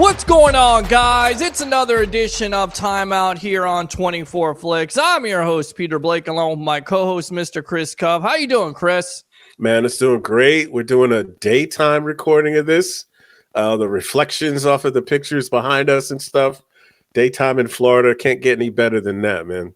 What's going on, guys? It's another edition of Timeout here on 24 Flix. I'm your host, Peter Blake, along with my co-host, Mr. Chris Cove. How you doing, Chris? Man, it's doing great. We're doing a daytime recording of this. The reflections off of the pictures behind us and stuff. Daytime in Florida. Can't get any better than that, man.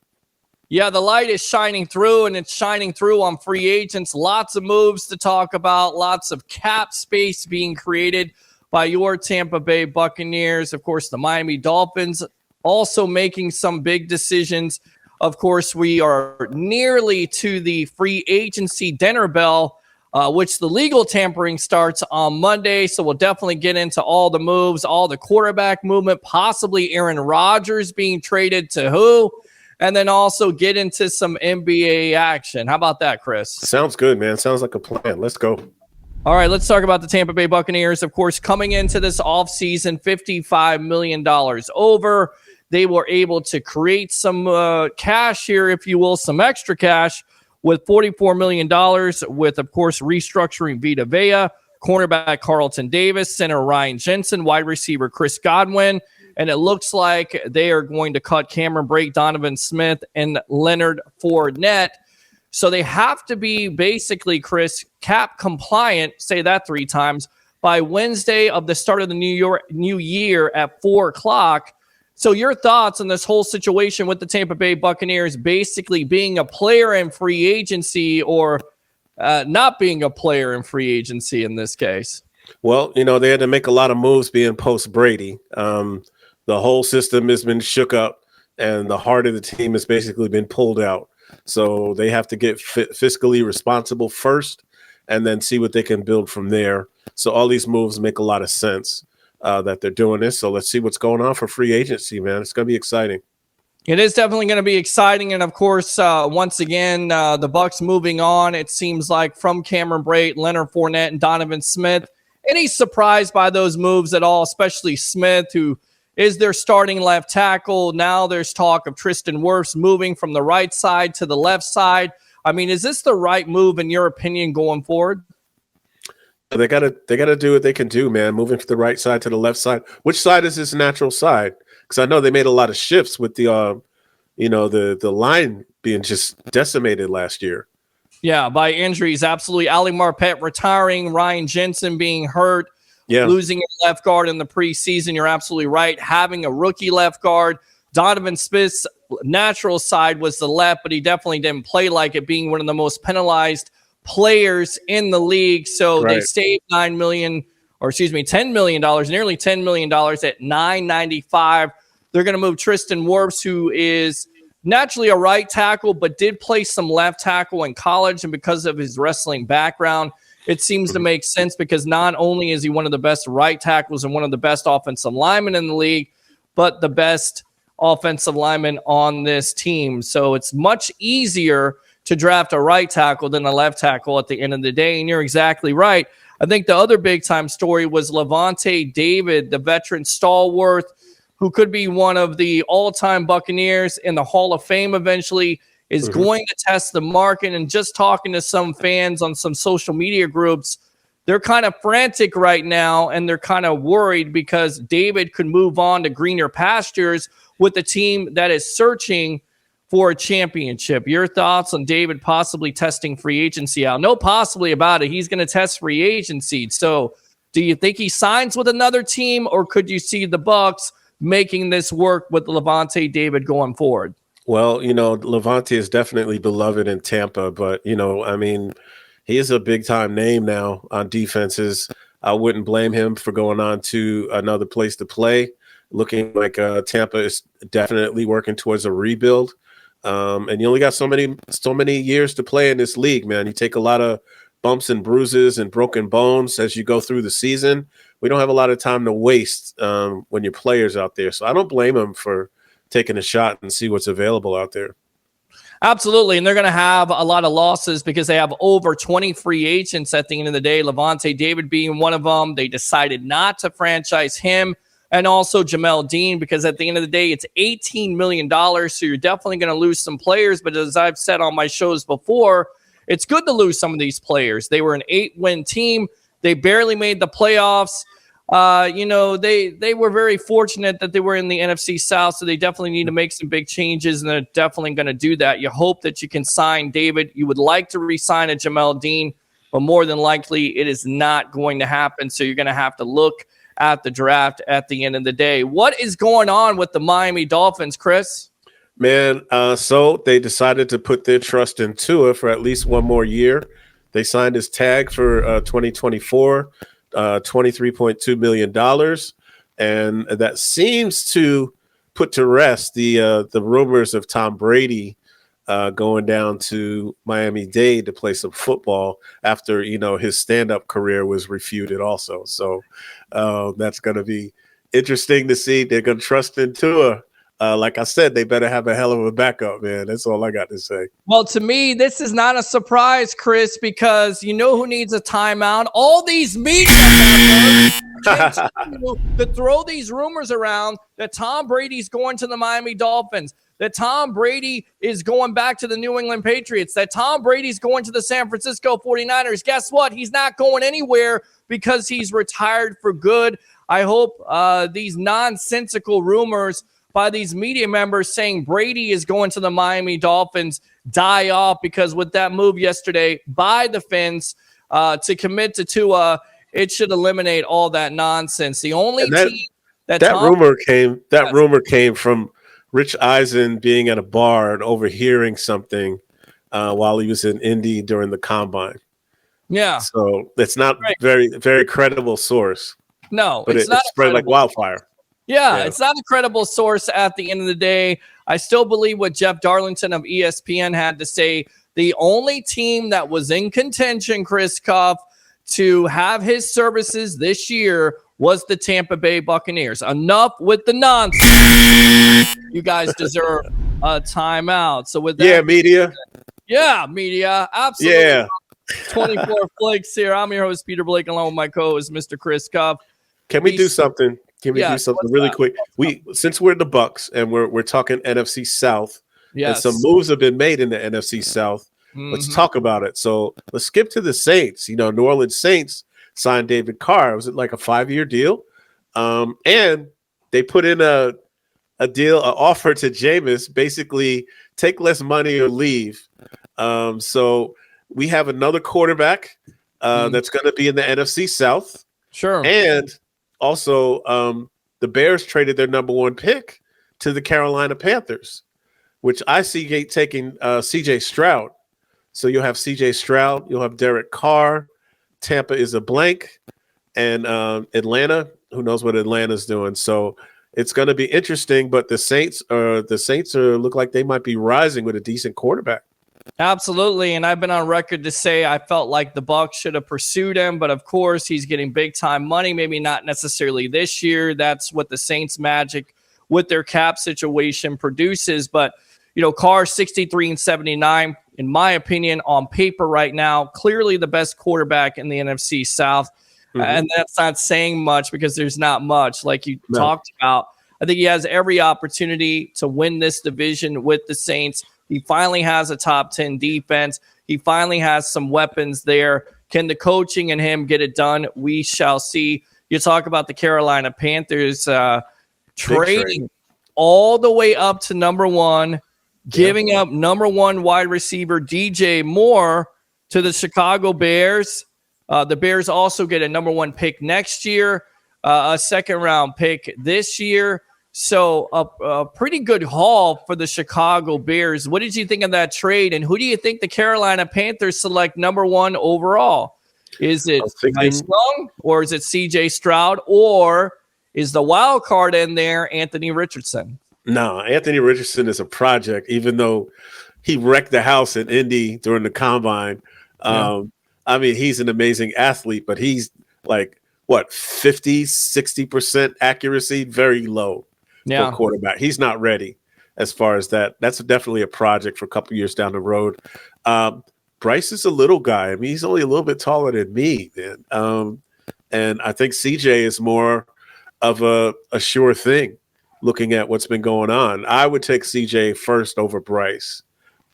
Yeah, the light is shining through, and it's shining through on free agents. Lots of moves to talk about. Lots of cap space being created by your Tampa Bay Buccaneers. Of course, the Miami Dolphins also making some big decisions. Of course, we are nearly to the free agency dinner bell, which the legal tampering starts on Monday. So we'll definitely get into all the moves, all the quarterback movement, possibly Aaron Rodgers being traded to who, and then also get into some NBA action. How about that, Chris? Sounds good, man. Sounds like a plan. Let's go. All right, let's talk about the Tampa Bay Buccaneers. Of course, coming into this offseason, $55 million over. They were able to create some cash here, if you will, some extra cash with $44 million with, of course, restructuring Vita Vea, cornerback Carlton Davis, center Ryan Jensen, wide receiver Chris Godwin. And it looks like they are going to cut Cameron Brate, Donovan Smith, and Leonard Fournette. So they have to be basically, Chris, cap compliant, say that 3 times, by Wednesday of the start of the new year at 4 o'clock. So your thoughts on this whole situation with the Tampa Bay Buccaneers basically being a player in free agency or not being a player in free agency in this case? Well, you know, they had to make a lot of moves being post-Brady. The whole system has been shook up, and the heart of the team has basically been pulled out. So they have to get fiscally responsible first and then see what they can build from there. So all these moves make a lot of sense that they're doing this. So let's see what's going on for free agency, man. It's going to be exciting. It is definitely going to be exciting. And, of course, once again, the Bucs moving on, it seems like, from Cameron Brate, Leonard Fournette, and Donovan Smith. Any surprise by those moves at all, especially Smith, who is their starting left tackle? Now there's talk of Tristan Wirfs moving from the right side to the left side. I mean, is this the right move in your opinion going forward? They gotta do what they can do, man. Moving from the right side to the left side. Which side is his natural side? Because I know they made a lot of shifts with the the line being just decimated last year. Yeah, by injuries, absolutely. Ali Marpet retiring, Ryan Jensen being hurt. Yeah. Losing a left guard in the preseason, you're absolutely right. Having a rookie left guard. Donovan Smith's natural side was the left, but he definitely didn't play like it, being one of the most penalized players in the league. So They saved $10 million, nearly $10 million at $9.95. They're going to move Tristan Wirfs, who is naturally a right tackle, but did play some left tackle in college, and because of his wrestling background, it seems to make sense because not only is he one of the best right tackles and one of the best offensive linemen in the league, but the best offensive lineman on this team. So it's much easier to draft a right tackle than a left tackle at the end of the day. And you're exactly right. I think the other big-time story was Lavonte David, the veteran stalwart, who could be one of the all-time Buccaneers in the Hall of Fame eventually, is going to test the market. And just talking to some fans on some social media groups, they're kind of frantic right now, and they're kind of worried because David could move on to greener pastures with a team that is searching for a championship. Your thoughts on David possibly testing free agency out? No possibly about it. He's going to test free agency. So do you think he signs with another team, or could you see the Bucs making this work with Lavonte David going forward? Well, you know, Lavonte is definitely beloved in Tampa, but, you know, I mean, he is a big-time name now on defenses. I wouldn't blame him for going on to another place to play. Looking like Tampa is definitely working towards a rebuild. And you only got so many years to play in this league, man. You take a lot of bumps and bruises and broken bones as you go through the season. We don't have a lot of time to waste when your players out there. So I don't blame him for taking a shot and see what's available out there. Absolutely, and they're going to have a lot of losses because they have over 20 free agents at the end of the day, Lavonte David being one of them. They decided not to franchise him, and also Jamel Dean, because at the end of the day, it's $18 million, so you're definitely going to lose some players. But as I've said on my shows before, it's good to lose some of these players. They were an 8-win team. They barely made the playoffs. They were very fortunate that they were in the NFC South, so they definitely need to make some big changes, and they're definitely going to do that. You hope that you can sign David. You would like to re-sign a Jamel Dean, but more than likely it is not going to happen, so you're going to have to look at the draft at the end of the day. What is going on with the Miami Dolphins, Chris? Man, so they decided to put their trust in Tua for at least one more year. They signed his tag for 2024. $23.2 million. And that seems to put to rest the rumors of Tom Brady going down to Miami-Dade to play some football after, his stand-up career was refuted also. So that's going to be interesting to see. They're going to trust in Tua. Like I said, they better have a hell of a backup, man. That's all I got to say. Well, to me, this is not a surprise, Chris, because you know who needs a timeout? All these media members to throw these rumors around that Tom Brady's going to the Miami Dolphins, that Tom Brady is going back to the New England Patriots, that Tom Brady's going to the San Francisco 49ers. Guess what? He's not going anywhere because he's retired for good. I hope these nonsensical rumors by these media members saying Brady is going to the Miami Dolphins die off, because with that move yesterday by the Fins to commit to Tua, it should eliminate all that nonsense. The only team that rumor came from Rich Eisen being at a bar and overhearing something while he was in Indy during the combine. Yeah. So it's not very, very credible source. No, but it spread like wildfire. Yeah, it's not a credible source at the end of the day. I still believe what Jeff Darlington of ESPN had to say. The only team that was in contention, Chris Cuff, to have his services this year was the Tampa Bay Buccaneers. Enough with the nonsense. You guys deserve a timeout. So with that, media. Yeah, media. Absolutely. Yeah. 24 Flix here. I'm your host, Peter Blake, along with my co-host, Mr. Chris Cuff. Can we do something? Can we do something really quick? Since we're the Bucks and we're talking NFC South, and some moves have been made in the NFC South. Let's talk about it. So let's skip to the Saints. New Orleans Saints signed David Carr. Was it like a 5-year deal? And they put in an offer to Jameis, basically take less money or leave. So we have another quarterback that's going to be in the NFC South. Sure. And also, the Bears traded their number 1 pick to the Carolina Panthers, which I see taking C.J. Stroud. So you'll have C.J. Stroud, you'll have Derek Carr. Tampa is a blank, and Atlanta. Who knows what Atlanta's doing? So it's going to be interesting. But the Saints look like they might be rising with a decent quarterback. Absolutely, and I've been on record to say I felt like the Bucs should have pursued him, but of course he's getting big-time money, maybe not necessarily this year. That's what the Saints' magic with their cap situation produces. But, Carr 63-79, in my opinion, on paper right now, clearly the best quarterback in the NFC South. And that's not saying much because there's not much like you talked about. I think he has every opportunity to win this division with the Saints. He finally has a top 10 defense. He finally has some weapons there. Can the coaching and him get it done? We shall see. You talk about the Carolina Panthers trading all the way up to number 1, giving up number 1 wide receiver DJ Moore to the Chicago Bears. The Bears also get a number 1 pick next year, a second-round pick this year. So a pretty good haul for the Chicago Bears. What did you think of that trade? And who do you think the Carolina Panthers select number 1 overall? Is it Bryce Young, or is it CJ Stroud, or is the wild card in there Anthony Richardson? No, Anthony Richardson is a project, even though he wrecked the house in Indy during the combine. I mean, he's an amazing athlete, but he's like, 50-60% accuracy, very low. For quarterback. He's not ready as far as that. That's definitely a project for a couple years down the road. Bryce is a little guy. I mean, he's only a little bit taller than me, man. And I think CJ is more of a sure thing looking at what's been going on. I would take CJ first over Bryce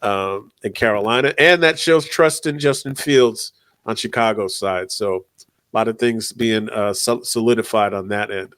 in Carolina. And that shows trust in Justin Fields on Chicago's side. So lot of things being solidified on that end.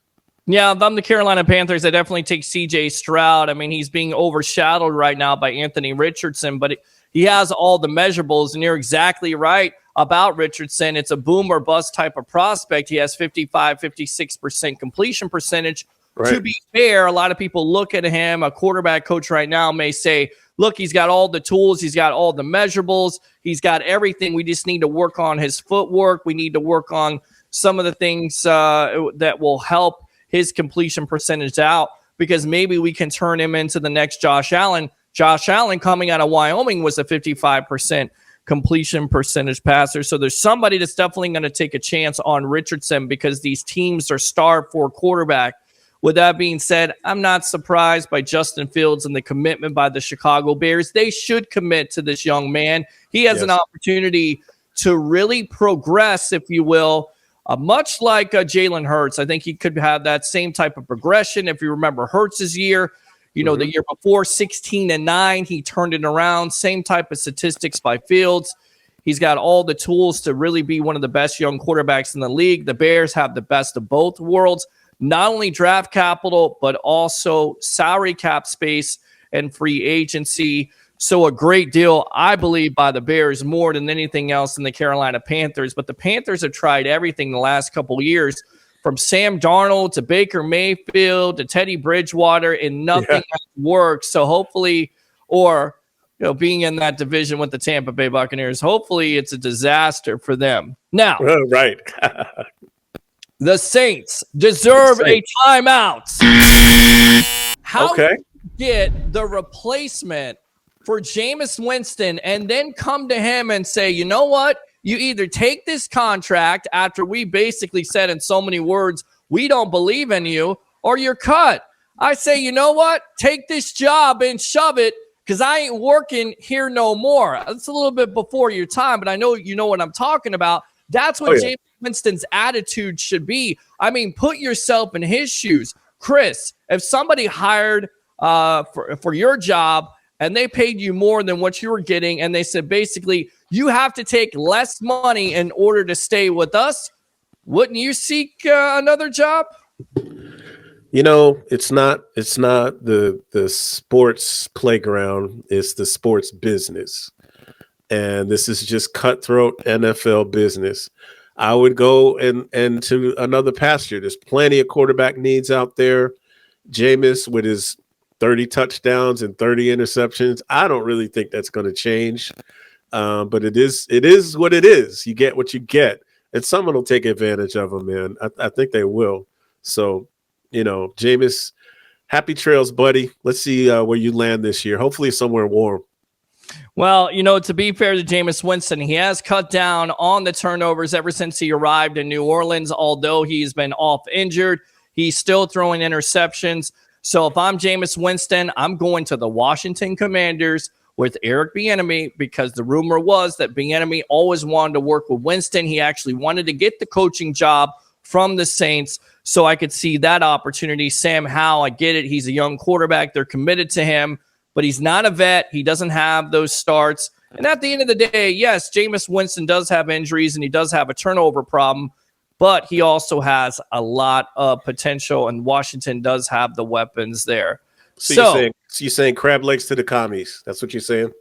Yeah, if I'm the Carolina Panthers, I definitely take C.J. Stroud. I mean, he's being overshadowed right now by Anthony Richardson, but he has all the measurables, and you're exactly right about Richardson. It's a boom or bust type of prospect. He has 55, 56% completion percentage. Right. To be fair, a lot of people look at him, a quarterback coach right now may say, look, he's got all the tools. He's got all the measurables. He's got everything. We just need to work on his footwork. We need to work on some of the things that will help his completion percentage out, because maybe we can turn him into the next Josh Allen. Josh Allen, coming out of Wyoming, was a 55% completion percentage passer. So there's somebody that's definitely going to take a chance on Richardson, because these teams are starved for a quarterback. With that being said, I'm not surprised by Justin Fields and the commitment by the Chicago Bears. They should commit to this young man. He has an opportunity to really progress, if you will, much like Jalen Hurts. I think he could have that same type of progression. If you remember Hurts' year, the year before, 16-9, he turned it around. Same type of statistics by Fields. He's got all the tools to really be one of the best young quarterbacks in the league. The Bears have the best of both worlds, not only draft capital, but also salary cap space and free agency. So a great deal, I believe, by the Bears more than anything else in the Carolina Panthers. But the Panthers have tried everything the last couple of years, from Sam Darnold to Baker Mayfield to Teddy Bridgewater, and nothing has worked. So hopefully, or being in that division with the Tampa Bay Buccaneers, hopefully it's a disaster for them. Now, right. The Saints deserve a timeout. How do you get the replacement for Jameis Winston and then come to him and say, you know what? You either take this contract after we basically said in so many words, we don't believe in you, or you're cut. I say, you know what? Take this job and shove it, because I ain't working here no more. It's a little bit before your time, but I know you know what I'm talking about. That's what Jameis Winston's attitude should be. I mean, put yourself in his shoes. Chris, if somebody hired for your job and they paid you more than what you were getting, and they said, basically, you have to take less money in order to stay with us, wouldn't you seek another job? It's not the sports playground. It's the sports business. And this is just cutthroat NFL business. I would go and to another pasture. There's plenty of quarterback needs out there. Jameis with his 30 touchdowns and 30 interceptions, I don't really think that's going to change. But it is what it is. You get what you get. And someone will take advantage of him, man. I think they will. So, Jameis, happy trails, buddy. Let's see where you land this year. Hopefully somewhere warm. Well, to be fair to Jameis Winston, he has cut down on the turnovers ever since he arrived in New Orleans. Although he's been off injured, he's still throwing interceptions. So if I'm Jameis Winston, I'm going to the Washington Commanders with Eric Bieniemy, because the rumor was that Bieniemy always wanted to work with Winston. He actually wanted to get the coaching job from the Saints, so I could see that opportunity. Sam Howell, I get it. He's a young quarterback. They're committed to him, but he's not a vet. He doesn't have those starts. And at the end of the day, yes, Jameis Winston does have injuries and he does have a turnover problem, but he also has a lot of potential, and Washington does have the weapons there. So you're saying crab legs to the commies. That's what you're saying?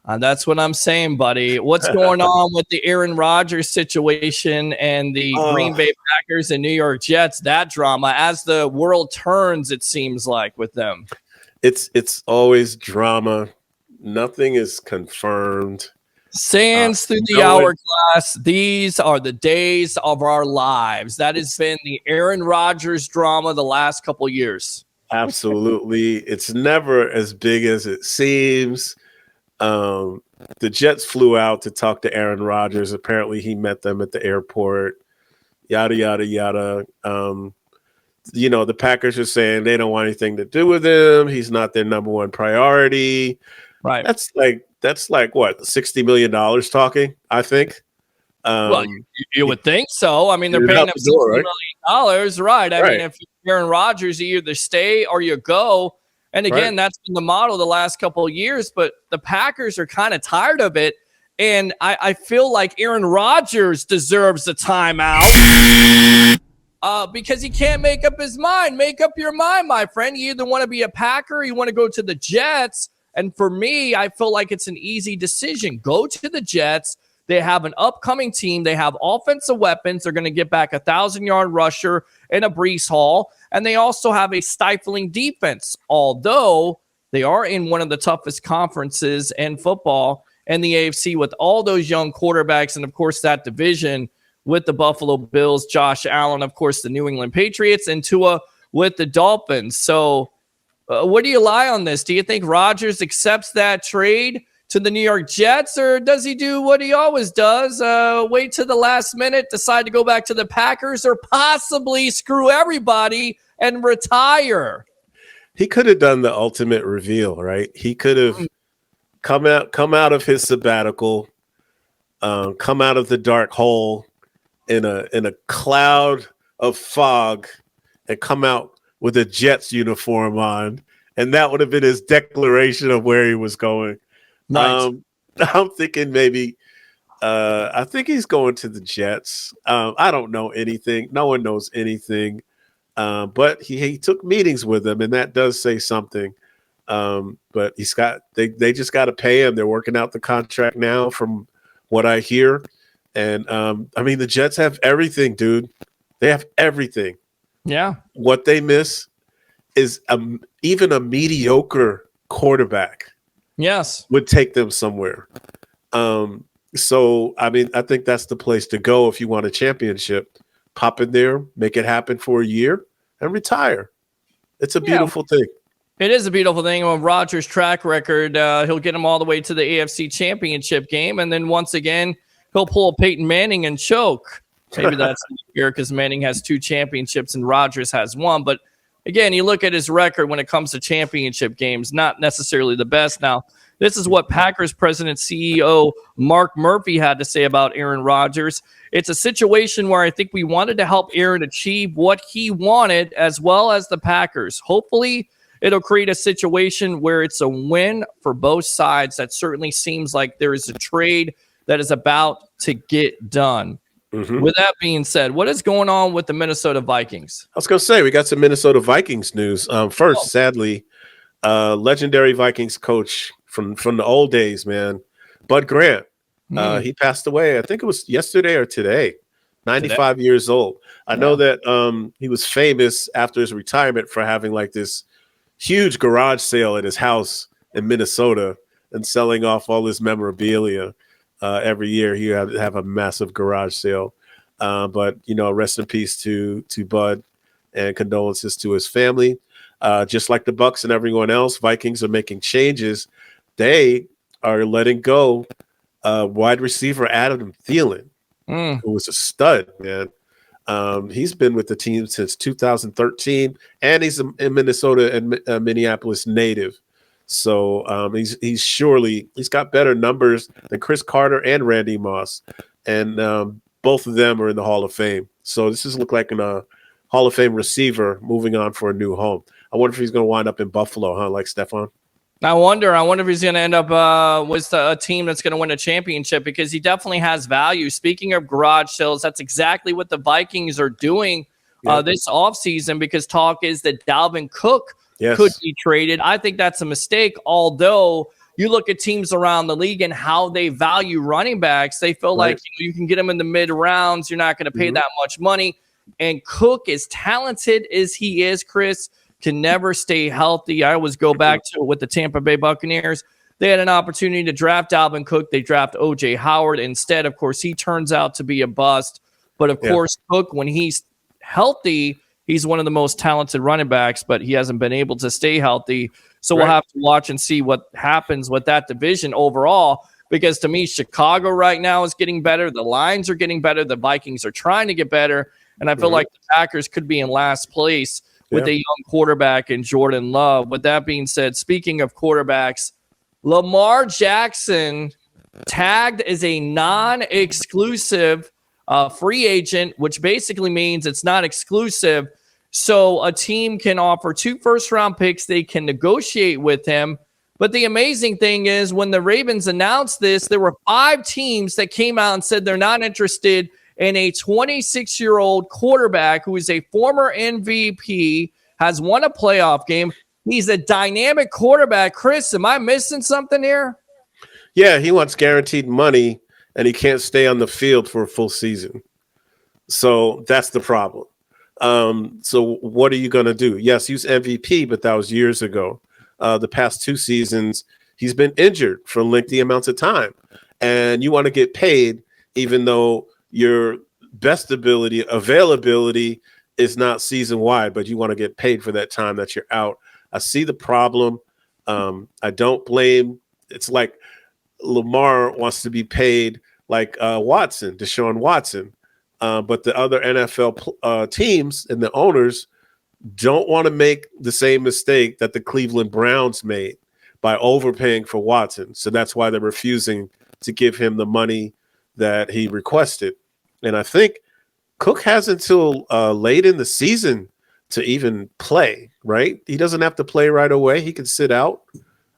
That's what I'm saying, buddy. What's going on with the Aaron Rodgers situation and the Green Bay Packers and New York Jets? That drama, as the world turns, it seems like, with them. It's always drama. Nothing is confirmed. Sands through the hourglass. These are the days of our lives. That has been the Aaron Rodgers drama the last couple years. Absolutely. It's never as big as it seems. The Jets flew out to talk to Aaron Rodgers. Apparently he met them at the airport. Yada, yada, yada. The Packers are saying they don't want anything to do with him. He's not their number one priority. Right. That's like what, $60 million talking, I think. Well, you would think so. I mean, they're paying him $60 million, right? I mean, if you're Aaron Rodgers, you either stay or you go. And again, that's been the model the last couple of years. But the Packers are kind of tired of it. And I feel like Aaron Rodgers deserves a timeout because he can't make up his mind. Make up your mind, my friend. You either want to be a Packer or you want to go to the Jets. And for me, I feel like it's an easy decision. Go to the Jets. They have an upcoming team. They have offensive weapons. They're going to get back a 1,000-yard rusher and a Breece Hall. And they also have a stifling defense, although they are in one of the toughest conferences in football in the AFC with all those young quarterbacks. And, of course, that division with the Buffalo Bills, Josh Allen, of course, the New England Patriots, and Tua with the Dolphins. So what do you lie on this? Do you think Rodgers accepts that trade to the New York Jets, or does he do what he always does, wait to the last minute, decide to go back to the Packers, or possibly screw everybody and retire? He could have done the ultimate reveal, right? He could have come out of his sabbatical, come out of the dark hole in a cloud of fog, and come out with a Jets uniform on, and that would have been his declaration of where he was going. Right. I'm thinking maybe I think he's going to the Jets. I don't know anything. No one knows anything. But he took meetings with them, and that does say something. But they just got to pay him. They're working out the contract now from what I hear. And I mean, the Jets have everything, dude. They have everything. Yeah. What they miss is even a mediocre quarterback. Yes. Would take them somewhere. So, I mean, I think that's the place to go if you want a championship. Pop in there, make it happen for a year, and retire. It's a beautiful thing. It is a beautiful thing. With Rodgers' track record, he'll get him all the way to the AFC Championship game, and then once again, he'll pull a Peyton Manning and choke. Maybe that's here because Manning has 2 championships and Rodgers has 1. But again, you look at his record when it comes to championship games, not necessarily the best. Now, this is what Packers president CEO Mark Murphy had to say about Aaron Rodgers. It's a situation where I think we wanted to help Aaron achieve what he wanted as well as the Packers. Hopefully, it'll create a situation where it's a win for both sides. That certainly seems like there is a trade that is about to get done. Mm-hmm. With that being said, what is going on with the Minnesota Vikings? I was going to say, we got some Minnesota Vikings news. Sadly, legendary Vikings coach from the old days, man, Bud Grant. He passed away. I think it was yesterday or today. 95 years old. I know that he was famous after his retirement for having like this huge garage sale at his house in Minnesota and selling off all his memorabilia. Every year he would have a massive garage sale. But, you know, rest in peace to Bud, and condolences to his family. Just like the Bucs and everyone else, Vikings are making changes. They are letting go wide receiver Adam Thielen, who was a stud, man. He's been with the team since 2013, and he's a Minnesota and Minneapolis native. So he's got better numbers than Chris Carter and Randy Moss, and both of them are in the Hall of Fame. So this is look like a Hall of Fame receiver moving on for a new home. I wonder if he's going to wind up in Buffalo, huh? Like Stephon. I wonder if he's going to end up with a team that's going to win a championship, because he definitely has value. Speaking of garage sales, that's exactly what the Vikings are doing this offseason, because talk is that Dalvin Cook could be traded. I think that's a mistake, although you look at teams around the league and how they value running backs. They feel like you can get them in the mid rounds. You're not going to pay that much money. And Cook, as talented as he is, Chris, can never stay healthy. I always go back to it with the Tampa Bay Buccaneers. They had an opportunity to draft Dalvin Cook. They draft O.J. Howard instead. Of course, he turns out to be a bust. But, of course, Cook, when he's healthy, he's one of the most talented running backs, but he hasn't been able to stay healthy. So we'll have to watch and see what happens with that division overall, because to me, Chicago right now is getting better. The Lions are getting better. The Vikings are trying to get better. And I feel like the Packers could be in last place with a young quarterback in Jordan Love. With that being said, speaking of quarterbacks, Lamar Jackson tagged as a non-exclusive free agent, which basically means it's not exclusive. So a team can offer 2 first-round picks. They can negotiate with him, But the amazing thing is when the Ravens announced this, there were 5 teams that came out and said they're not interested in a 26-year-old quarterback who is a former MVP, has won a playoff game. He's a dynamic quarterback. Chris, am I missing something here? Yeah, he wants guaranteed money, and he can't stay on the field for a full season. So that's the problem. So what are you going to do? Yes, he was MVP, but that was years ago. The past 2 seasons, he's been injured for lengthy amounts of time. And you want to get paid even though your best availability is not season-wide, but you want to get paid for that time that you're out. I see the problem. I don't blame. It's like Lamar wants to be paid like Deshaun Watson. But the other NFL teams and the owners don't want to make the same mistake that the Cleveland Browns made by overpaying for Watson. So that's why they're refusing to give him the money that he requested. And I think Cook has until late in the season to even play, right? He doesn't have to play right away. He can sit out.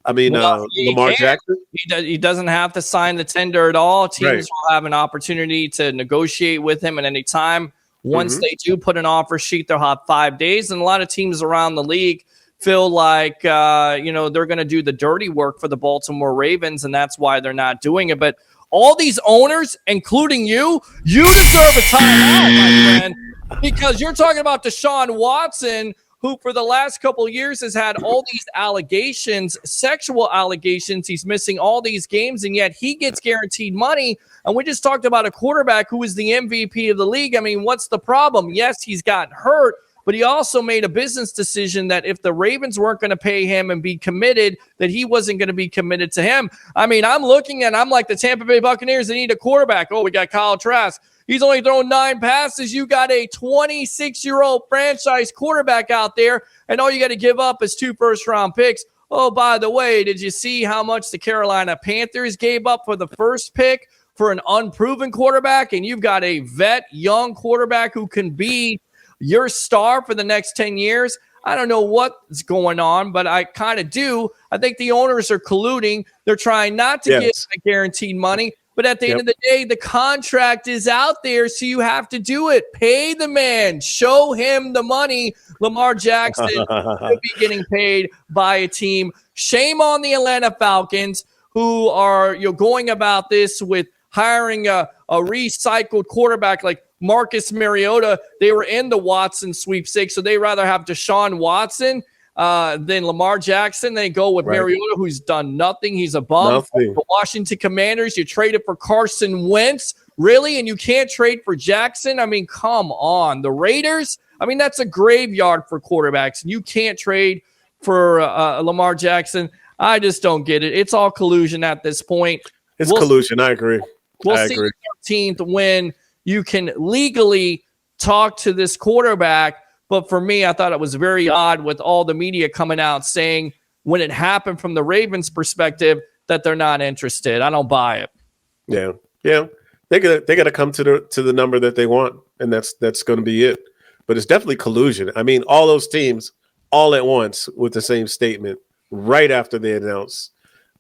I mean, Lamar Jackson. He doesn't have to sign the tender at all. Teams will have an opportunity to negotiate with him at any time. Once they do put an offer sheet, they'll have 5 days. And a lot of teams around the league feel like, they're going to do the dirty work for the Baltimore Ravens, and that's why they're not doing it. But all these owners, including you deserve a timeout, my friend, because you're talking about Deshaun Watson, who for the last couple of years has had all these allegations, sexual allegations. He's missing all these games, and yet he gets guaranteed money. And we just talked about a quarterback who is the MVP of the league. I mean, what's the problem? Yes, he's gotten hurt, but he also made a business decision that if the Ravens weren't going to pay him and be committed, that he wasn't going to be committed to him. I mean, I'm like the Tampa Bay Buccaneers. They need a quarterback. Oh, we got Kyle Trask. He's only thrown 9 passes. You got a 26-year-old franchise quarterback out there, and all you got to give up is 2 first-round picks. Oh, by the way, did you see how much the Carolina Panthers gave up for the first pick for an unproven quarterback? And you've got a vet, young quarterback who can be your star for the next 10 years. I don't know what's going on, but I kind of do. I think the owners are colluding. They're trying not to give the guaranteed money. But at the end of the day, the contract is out there, so you have to do it. Pay the man. Show him the money. Lamar Jackson should be getting paid by a team. Shame on the Atlanta Falcons, who are going about this with hiring a recycled quarterback like Marcus Mariota. They were in the Watson sweepstakes, so they rather have Deshaun Watson than Lamar Jackson. They go with Mariota, who's done nothing. He's a bum. The Washington Commanders, you traded for Carson Wentz, really? And you can't trade for Jackson? I mean, come on. The Raiders, I mean, that's a graveyard for quarterbacks. And you can't trade for Lamar Jackson. I just don't get it. It's all collusion at this point. It's collusion. I agree. We'll see the 13th when you can legally talk to this quarterback. But for me, I thought it was very odd with all the media coming out saying when it happened from the Ravens' perspective that they're not interested. I don't buy it. Yeah. They gotta come to the number that they want, and that's going to be it. But it's definitely collusion. I mean, all those teams all at once with the same statement right after they announced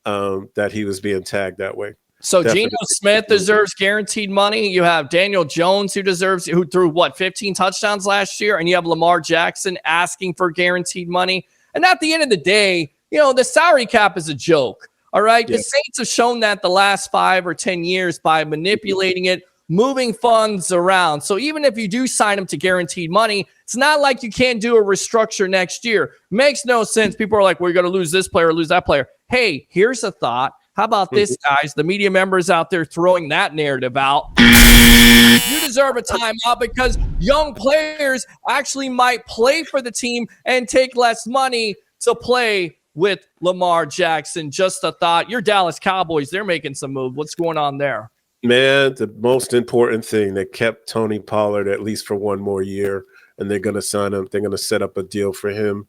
that he was being tagged that way. So Geno Smith deserves guaranteed money. You have Daniel Jones who threw 15 touchdowns last year, and you have Lamar Jackson asking for guaranteed money. And at the end of the day, the salary cap is a joke. All right. Yeah. The Saints have shown that the last 5 or 10 years by manipulating it, moving funds around. So even if you do sign them to guaranteed money, it's not like you can't do a restructure next year. Makes no sense. People are like, we're going to lose this player, lose that player. Hey, here's a thought. How about this, guys? The media members out there throwing that narrative out. You deserve a timeout because young players actually might play for the team and take less money to play with Lamar Jackson. Just a thought. Your Dallas Cowboys, they're making some move. What's going on there? Man, the most important thing, they kept Tony Pollard at least for 1 more year, and they're going to sign him. They're going to set up a deal for him.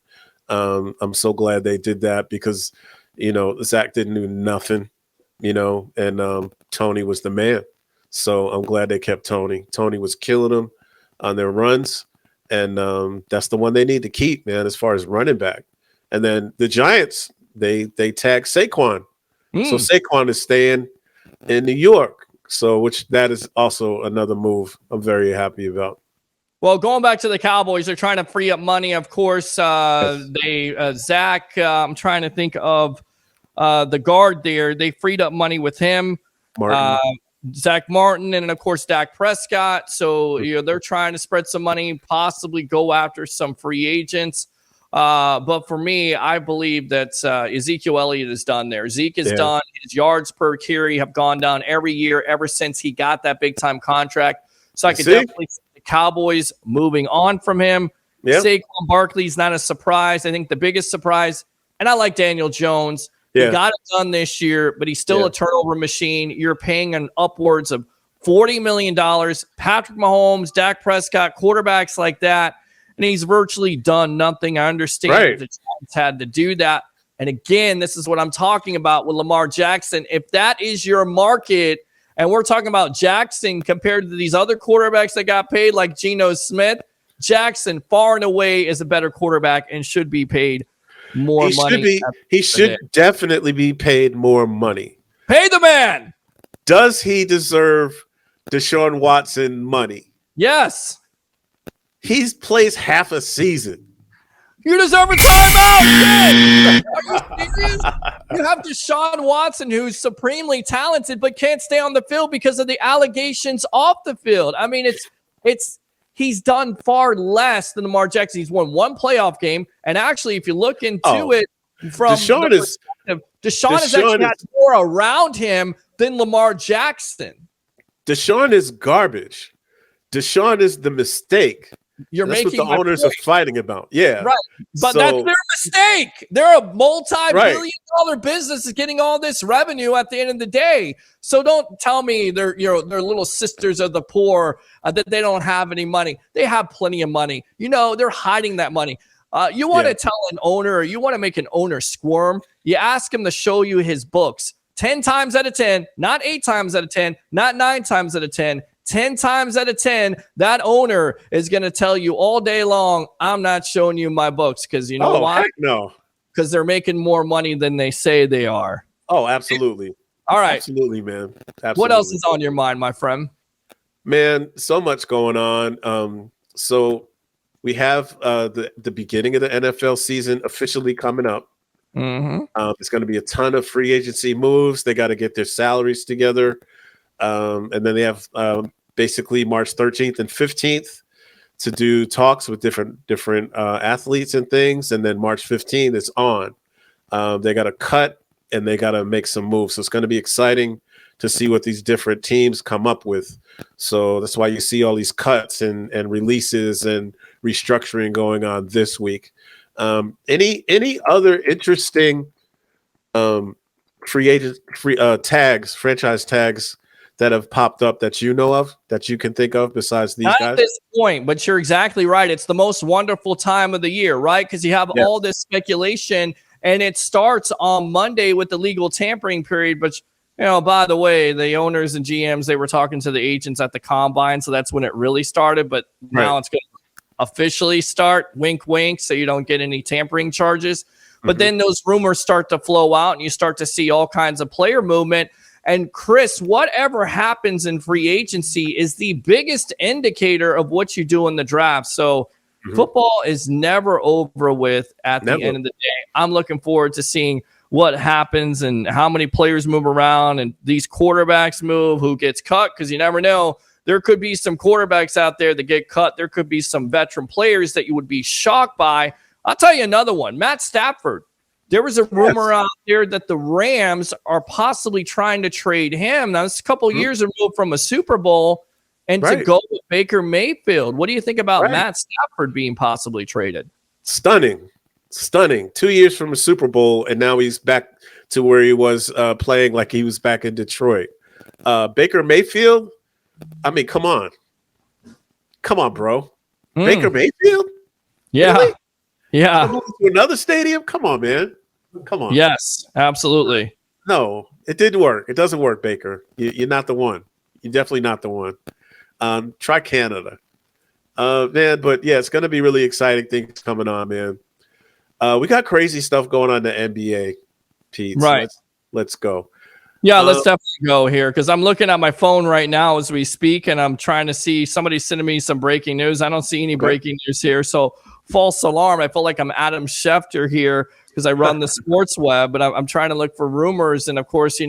I'm so glad they did that because – Zach didn't do nothing, and Tony was the man. So I'm glad they kept Tony. Tony was killing them on their runs, and that's the one they need to keep, man, as far as running back. And then the Giants they tagged Saquon. So Saquon is staying in New York. So which that is also another move I'm very happy about. Well, going back to the Cowboys, they're trying to free up money. Of course, Zach, I'm trying to think of the guard there. They freed up money with him. Zach Martin, and of course, Dak Prescott. So, they're trying to spread some money, possibly go after some free agents. But for me, I believe that Ezekiel Elliott is done there. Zeke is done. His yards per carry have gone down every year ever since he got that big-time contract. So I could definitely see the Cowboys moving on from him. Yep. Saquon Barkley's not a surprise. I think the biggest surprise, and I like Daniel Jones. He got it done this year, but he's still a turnover machine. You're paying an upwards of $40 million. Patrick Mahomes, Dak Prescott, quarterbacks like that, and he's virtually done nothing. I understand the Giants had to do that. And again, this is what I'm talking about with Lamar Jackson. If that is your market, and we're talking about Jackson compared to these other quarterbacks that got paid like Geno Smith, Jackson far and away is a better quarterback and should be paid more money. He should definitely be paid more money. Pay the man. Does he deserve Deshaun Watson money? Yes. He plays half a season. You deserve a timeout. Are you serious? You have Deshaun Watson, who's supremely talented, but can't stay on the field because of the allegations off the field. I mean, he's done far less than Lamar Jackson. He's won one playoff game. And actually, if you look into it from Deshaun has actually had more around him than Lamar Jackson. Deshaun is garbage. Deshaun is the mistake. That's what the owners are fighting about. Yeah. Right. But that's their mistake. They're a multi-billion dollar business getting all this revenue at the end of the day. So don't tell me they're little sisters of the poor that they don't have any money. They have plenty of money. They're hiding that money. You want to tell an owner, or you want to make an owner squirm, you ask him to show you his books 10 times out of 10, not 8 times out of 10, not 9 times out of 10. 10 times out of 10, that owner is going to tell you all day long, I'm not showing you my books. Because why? Heck no. Because they're making more money than they say they are. Oh, absolutely. All right. Absolutely, man. Absolutely. What else is on your mind, my friend? Man, so much going on. So we have the beginning of the NFL season officially coming up. Mm-hmm. There's going to be a ton of free agency moves. They got to get their salaries together. And then they have basically March 13th and 15th to do talks with different athletes and things. And then March 15th is on. They got to cut and they got to make some moves. So it's going to be exciting to see what these different teams come up with. So that's why you see all these cuts and releases and restructuring going on this week. Any other interesting franchise tags that have popped up that you know of, that you can think of besides these guys? Not at this point, but you're exactly right. It's the most wonderful time of the year, right? Because you have all this speculation, and it starts on Monday with the legal tampering period. But, by the way, the owners and GMs, they were talking to the agents at the Combine, so that's when it really started. But now it's going to officially start, wink, wink, so you don't get any tampering charges. But then those rumors start to flow out, and you start to see all kinds of player movement. And Chris, whatever happens in free agency is the biggest indicator of what you do in the draft. So football is never over with at the end of the day. I'm looking forward to seeing what happens and how many players move around and these quarterbacks move, who gets cut, because you never know. There could be some quarterbacks out there that get cut. There could be some veteran players that you would be shocked by. I'll tell you another one, Matt Stafford. There was a rumor out there that the Rams are possibly trying to trade him. Now, it's a couple years removed from a Super Bowl, and to go with Baker Mayfield. What do you think about Matt Stafford being possibly traded? Stunning. 2 years from a Super Bowl, and now he's back to where he was playing like he was back in Detroit. Baker Mayfield, I mean, come on. Come on, bro. Baker Mayfield? Yeah. Really? Yeah. To another stadium? Come on, man. Come on. Yes, absolutely. No, it didn't work. It doesn't work, Baker. You're not the one. You're definitely not the one. Try Canada. Man, but yeah, it's going to be really exciting things coming on, man. We got crazy stuff going on in the NBA. Pete. Right. So let's go. Yeah, let's definitely go here because I'm looking at my phone right now as we speak, and I'm trying to see somebody sending me some breaking news. I don't see any breaking news here, so false alarm. I feel like I'm Adam Schefter here because I run the sports web, but I'm trying to look for rumors, and of course,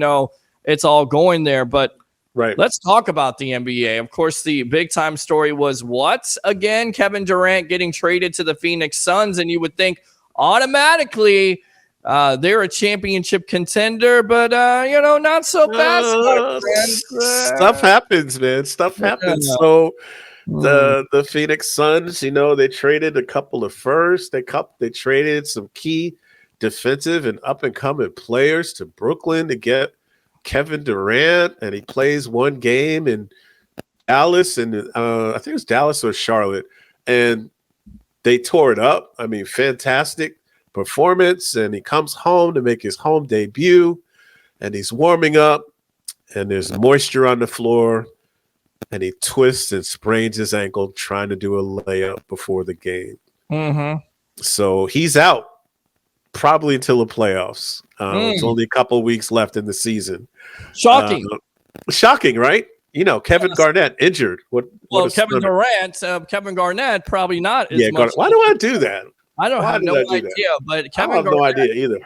it's all going there. But let's talk about the NBA. Of course, the big time story was what again? Kevin Durant getting traded to the Phoenix Suns, and you would think automatically. They're a championship contender, but not so fast. Stuff happens, man. Stuff happens. So the Phoenix Suns, they traded a couple of firsts. They traded some key defensive and up and coming players to Brooklyn to get Kevin Durant, and he plays one game in Dallas, and I think it was Dallas or Charlotte, and they tore it up. I mean, fantastic performance, and he comes home to make his home debut, and he's warming up, and there's moisture on the floor, and he twists and sprains his ankle trying to do a layup before the game. So he's out probably until the playoffs. It's only a couple of weeks left in the season. Shocking, right? Kevin Garnett injured. Kevin Durant, Kevin Garnett probably not as much. Why do I do that? I don't have no idea, but Kevin have no idea either.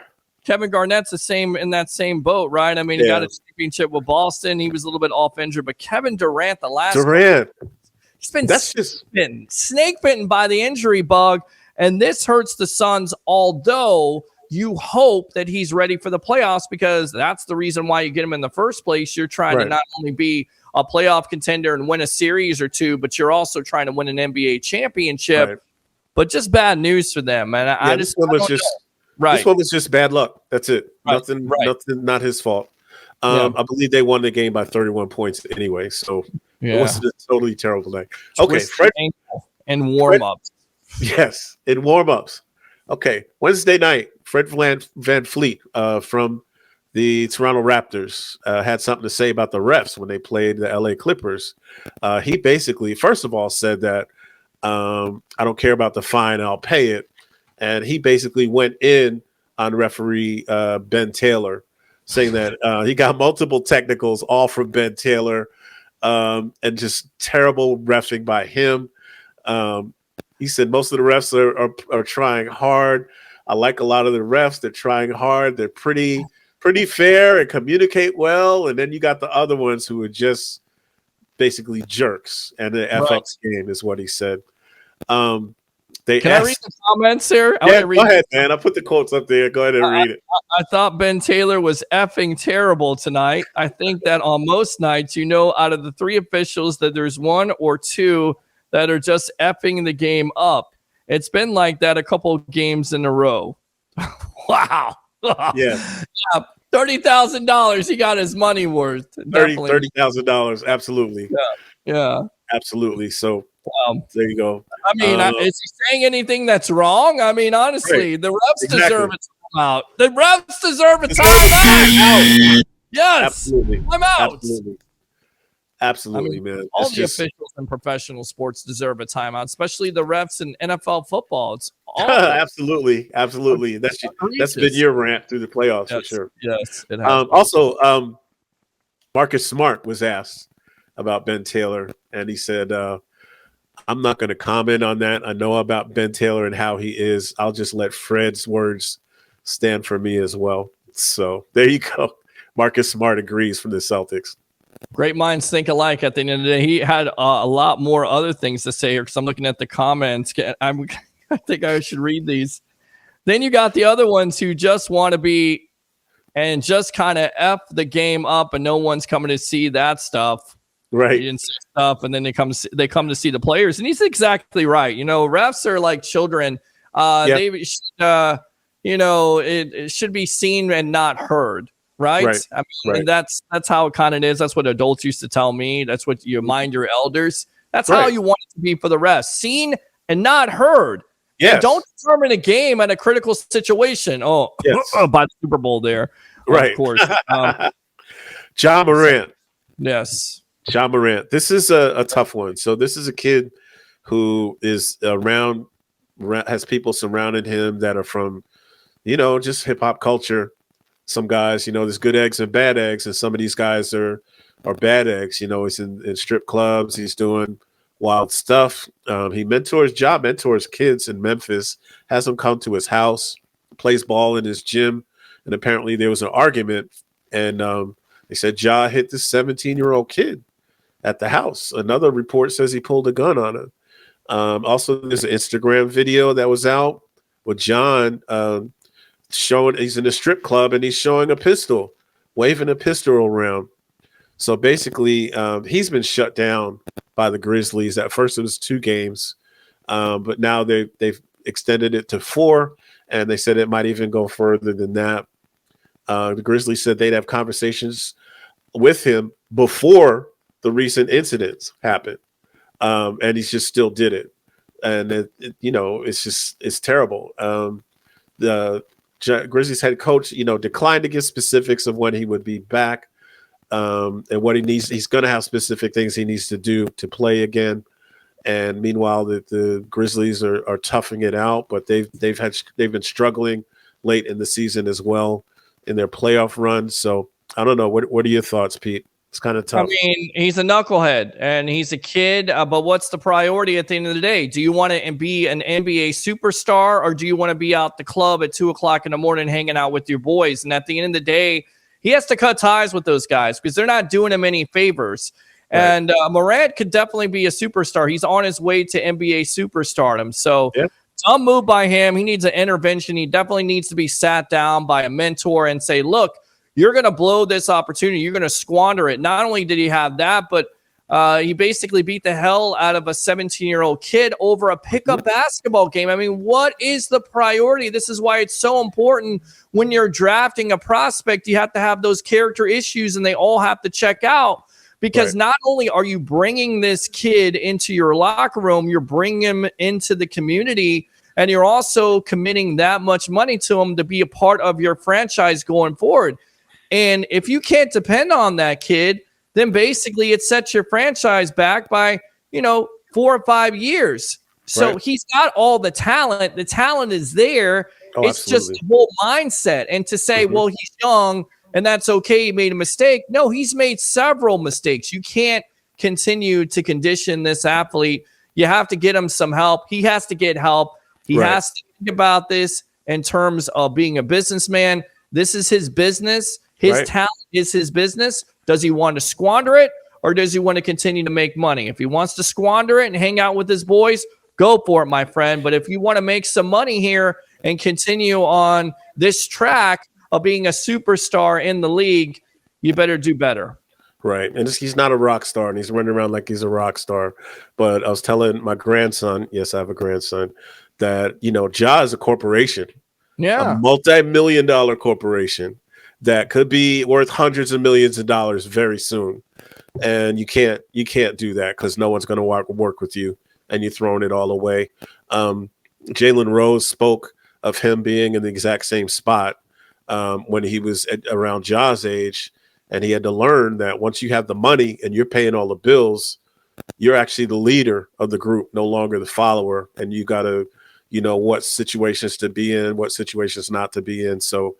Kevin Garnett's in that same boat, right? I mean, he got a championship with Boston. He was a little bit off injured, but Kevin Durant, he's been snake bitten by the injury bug, and this hurts the Suns. Although you hope that he's ready for the playoffs because that's the reason why you get him in the first place. You're trying to not only be a playoff contender and win a series or two, but you're also trying to win an NBA championship. Right. But just bad news for them, and this one was just bad luck. That's it. Nothing, not his fault. I believe they won the game by 31 points anyway, so it wasn't a totally terrible night. Okay, Fred and warm-ups. Yes, in warm-ups. Okay, Wednesday night, Fred Van Fleet from the Toronto Raptors had something to say about the refs when they played the LA Clippers. He basically, first of all, said that I don't care about the fine, I'll pay it. And he basically went in on referee Ben Taylor, saying that he got multiple technicals, all from Ben Taylor, and just terrible reffing by him. He said most of the refs are trying hard. I like a lot of the refs. They're trying hard. They're pretty fair and communicate well. And then you got the other ones who are just basically jerks. And the FX game is what he said. Can I read the comments here? Go ahead, man. I'll put the quotes up there. Go ahead and read it. I thought Ben Taylor was effing terrible tonight. I think that on most nights, out of the three officials that there's one or two that are just effing the game up. It's been like that a couple games in a row. Wow. Yeah. $30,000. He got his money worth. $30,000. Absolutely. Yeah. Absolutely. So there you go. I mean, is he saying anything that's wrong? I mean, honestly, the refs deserve a timeout. The refs deserve a timeout. Yes. Absolutely. Timeout. Absolutely, man. All the officials in professional sports deserve a timeout, especially the refs in NFL football. It's absolutely. That's been your rant through the playoffs for sure. Yes, it has. Also, Marcus Smart was asked about Ben Taylor, and he said, I'm not going to comment on that. I know about Ben Taylor and how he is. I'll just let Fred's words stand for me as well. So there you go. Marcus Smart agrees from the Celtics. Great minds think alike at the end of the day. He had a lot more other things to say here because I'm looking at the comments. I think I should read these. Then you got the other ones who just want to be and just kind of F the game up and no one's coming to see that stuff. Right. Stuff, and then they come to see the players. And he's exactly right. Refs are like children. They should, it should be seen and not heard. Right. I mean, and that's how it kind of is. That's what adults used to tell me. That's what you mind your elders. That's how you want it to be for the refs. Seen and not heard. Yes. And don't determine a game at a critical situation. By the Super Bowl there. Right. Of course. John Morant. Yes. John Morant. This is a tough one. So this is a kid who is has people surrounding him that are from, just hip hop culture. some guys, there's good eggs and bad eggs, and some of these guys are bad eggs. He's in strip clubs. He's doing wild stuff. He mentors kids in Memphis, has them come to his house, plays ball in his gym, and apparently there was an argument, and they said Ja hit this 17-year-old kid at the house. Another report says he pulled a gun on him. Also, there's an Instagram video that was out with John showing he's in a strip club and he's showing a pistol, waving a pistol around. So basically, he's been shut down by the Grizzlies. At first, it was 2 games, but now they've extended it to 4, and they said it might even go further than that. The Grizzlies said they'd have conversations with him before the recent incidents happened, and he just still did it. And it's terrible. The Grizzlies head coach, declined to give specifics of when he would be back, and what he needs. He's going to have specific things he needs to do to play again. And meanwhile, the Grizzlies are toughing it out, but they've been struggling late in the season as well in their playoff run. So I don't know. What are your thoughts, Pete? It's kind of tough. I mean, he's a knucklehead and he's a kid, but what's the priority at the end of the day? Do you want to be an NBA superstar, or do you want to be out the club at 2:00 in the morning hanging out with your boys? And at the end of the day, he has to cut ties with those guys because they're not doing him any favors. Right. And Morant could definitely be a superstar. He's on his way to NBA superstardom. So some move by him. He needs an intervention. He definitely needs to be sat down by a mentor and say, look, you're going to blow this opportunity. You're going to squander it. Not only did he have that, but he basically beat the hell out of a 17-year-old kid over a pickup basketball game. I mean, what is the priority? This is why it's so important when you're drafting a prospect. You have to have those character issues, and they all have to check out. Because not only are you bringing this kid into your locker room, you're bringing him into the community, and you're also committing that much money to him to be a part of your franchise going forward. And if you can't depend on that kid, then basically it sets your franchise back by, 4 or 5 years. So he's got all the talent. The talent is there. It's just the whole mindset. And to say, well, he's young, and that's okay, he made a mistake. No, he's made several mistakes. You can't continue to condition this athlete. You have to get him some help. He has to get help. He has to think about this in terms of being a businessman. This is his business. His talent is his business. Does he want to squander it, or does he want to continue to make money? If he wants to squander it and hang out with his boys, go for it, my friend. But if you want to make some money here and continue on this track of being a superstar in the league, you better do better. Right. And he's not a rock star, and he's running around like he's a rock star. But I was telling my grandson, yes, I have a grandson, that, Ja is a corporation. Yeah. A multi-million-dollar corporation that could be worth hundreds of millions of dollars very soon. And you can't do that because no one's going to work with you, and you're throwing it all away. Jalen Rose spoke of him being in the exact same spot when he was around Ja's age, and he had to learn that once you have the money and you're paying all the bills, you're actually the leader of the group, no longer the follower, and you got to, what situations to be in, what situations not to be in. So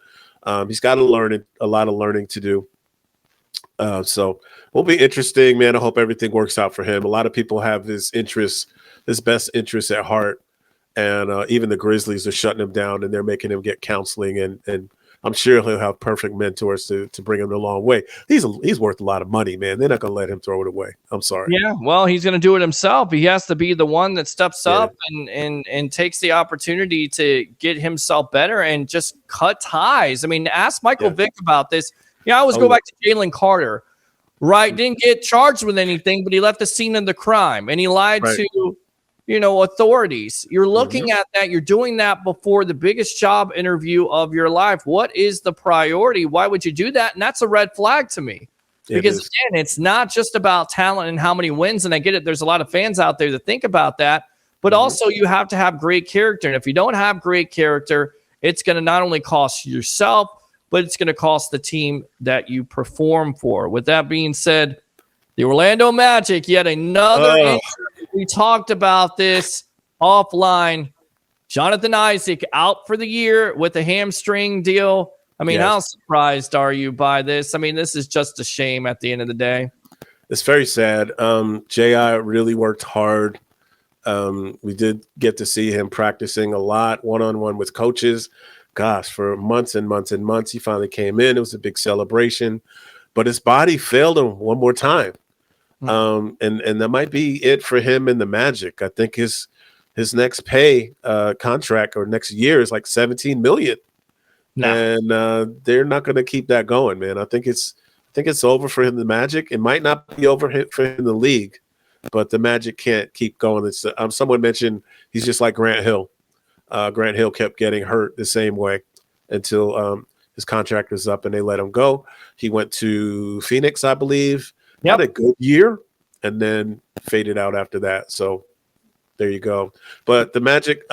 he's got to learn a lot of learning to do. So it'll be interesting, man. I hope everything works out for him. A lot of people have his best interests at heart, and even the Grizzlies are shutting him down, and they're making him get counseling, and I'm sure he'll have perfect mentors to bring him a long way. He's worth a lot of money, man. They're not going to let him throw it away. I'm sorry. Yeah, well, he's going to do it himself. He has to be the one that steps up and takes the opportunity to get himself better and just cut ties. I mean, ask Michael Vick about this. I always go back to Jalen Carter, right? Didn't get charged with anything, but he left the scene of the crime, and he lied to authorities. You're looking at that. You're doing that before the biggest job interview of your life. What is the priority? Why would you do that? And that's a red flag to me. Because again, it's not just about talent and how many wins. And I get it. There's a lot of fans out there that think about that, but also you have to have great character. And if you don't have great character, it's going to not only cost yourself, but it's going to cost the team that you perform for. With that being said, the Orlando Magic, yet another injury. We talked about this offline. Jonathan Isaac out for the year with a hamstring deal. I mean, Yes. how surprised are you by this? I mean, this is just a shame at the end of the day. It's very sad. J.I. really worked hard. We did get to see him practicing a lot one-on-one with coaches. Gosh, for months and months and months, he finally came in. It was a big celebration, but his body failed him one more time. And that might be it for him in the Magic. I think his next pay contract or next year is like $17 million. No. And they're not going to keep that going, man. I think it's over for him in the Magic. It might not be over for him in the league, but the Magic can't keep going. It's someone mentioned he's just like Grant Hill. Grant Hill kept getting hurt the same way until his contract was up and they let him go. He went to Phoenix, I believe. Yep. Had a good year and then faded out after that. So there you go. But the Magic,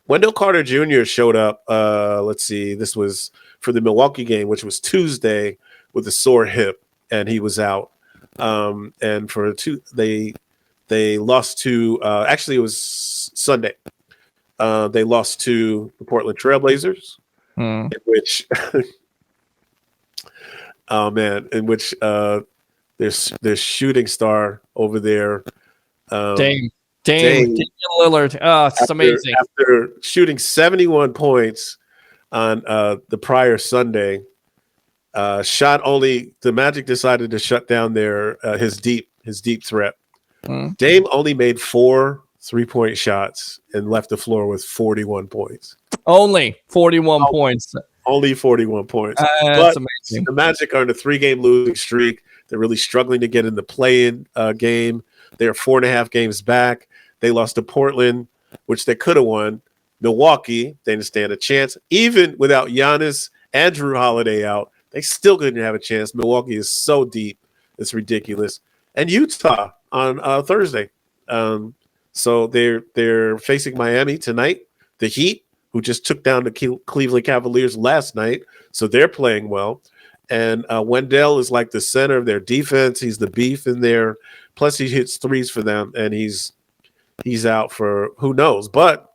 Wendell Carter Jr. showed up. Let's see, this was for the Milwaukee game, which was Tuesday, with a sore hip, and he was out. And for they lost to actually it was Sunday. They lost to the Portland Trailblazers, in which their shooting star over there, Dame Lillard. Oh, it's amazing. After shooting 71 points on the prior Sunday, the Magic decided to shut down his deep threat. Dame only made 4 3-point shots and left the floor with 41 points. Only 41 points. Only 41 points. That's amazing. The Magic are in a 3-game losing streak. They're really struggling to get in the play-in game. They're 4.5 games back. They lost to Portland, which they could have won. Milwaukee, they didn't stand a chance. Even without Giannis and Drew Holiday out, they still couldn't have a chance. Milwaukee is so deep. It's ridiculous. And Utah on Thursday. So they're facing Miami tonight. The Heat, who just took down the Cleveland Cavaliers last night. So they're playing well. And Wendell is like the center of their defense. He's the beef in there. Plus he hits threes for them, and he's out for who knows. But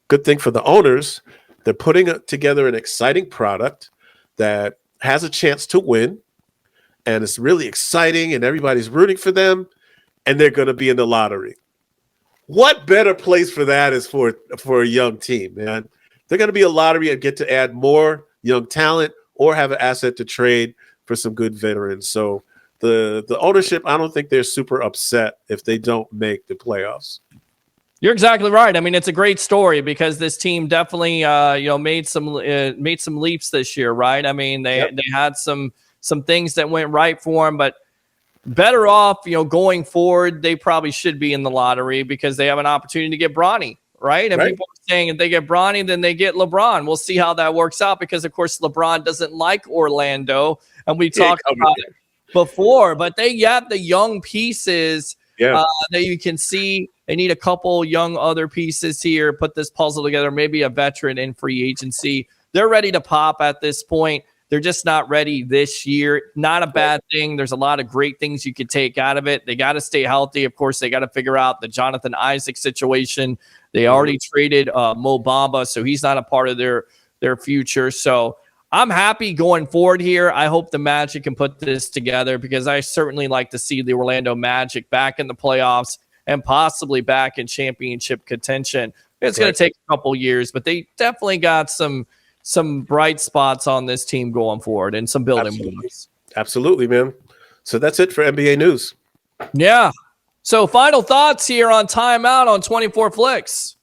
good thing for the owners, they're putting together an exciting product that has a chance to win, and it's really exciting, and everybody's rooting for them, and they're going to be in the lottery. What better place for that is for a young team, man? They're going to be a lottery and get to add more young talent or have an asset to trade for some good veterans. So the ownership, I don't think they're super upset if they don't make the playoffs. You're exactly right. I mean, it's a great story because this team definitely, made some leaps this year, right? I mean, they had some things that went right for them, but better off, going forward, they probably should be in the lottery because they have an opportunity to get Bronny, right? And people are saying if they get Bronny, then they get LeBron. We'll see how that works out because, of course, LeBron doesn't like Orlando, and we talked about it before. But they have the young pieces that you can see. They need a couple young other pieces here, put this puzzle together, maybe a veteran in free agency. They're ready to pop at this point. They're just not ready this year. Not a bad thing. There's a lot of great things you could take out of it. They got to stay healthy. Of course, they got to figure out the Jonathan Isaac situation. They already traded Mo Bamba, so he's not a part of their future. So I'm happy going forward here. I hope the Magic can put this together because I certainly like to see the Orlando Magic back in the playoffs and possibly back in championship contention. It's going to take a couple years, but they definitely got some bright spots on this team going forward and some building blocks. Absolutely, man. So that's it for NBA news. Yeah. So final thoughts here on timeout on 24 Flix.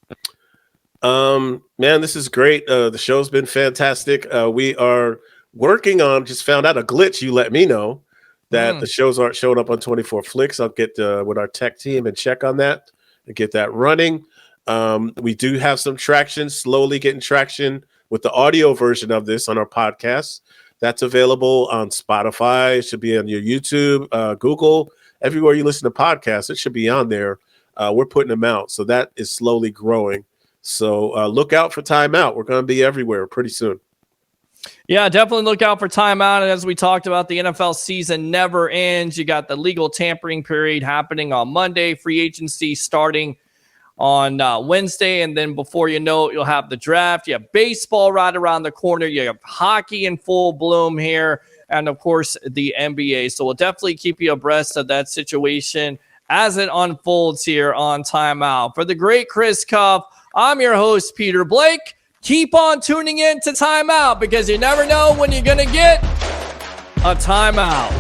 Man, this is great. The show's been fantastic. We are working on, just found out a glitch. You let me know that the shows aren't showing up on 24 Flix. I'll get with our tech team and check on that and get that running. We do have some traction, slowly getting traction with the audio version of this on our podcast. That's available on Spotify. It should be on your YouTube, Google, everywhere you listen to podcasts. It should be on there. We're putting them out. So that is slowly growing. So look out for Timeout. We're going to be everywhere pretty soon. Yeah, definitely look out for Timeout. And as we talked about, the NFL season never ends. You got the legal tampering period happening on Monday, free agency starting on Wednesday. And then before you know it, you'll have the draft. You have baseball right around the corner. You have hockey in full bloom here. And, of course, the NBA. So we'll definitely keep you abreast of that situation as it unfolds here on Timeout. For the great Chris Cuff, I'm your host, Peter Blake. Keep on tuning in to Timeout because you never know when you're going to get a timeout.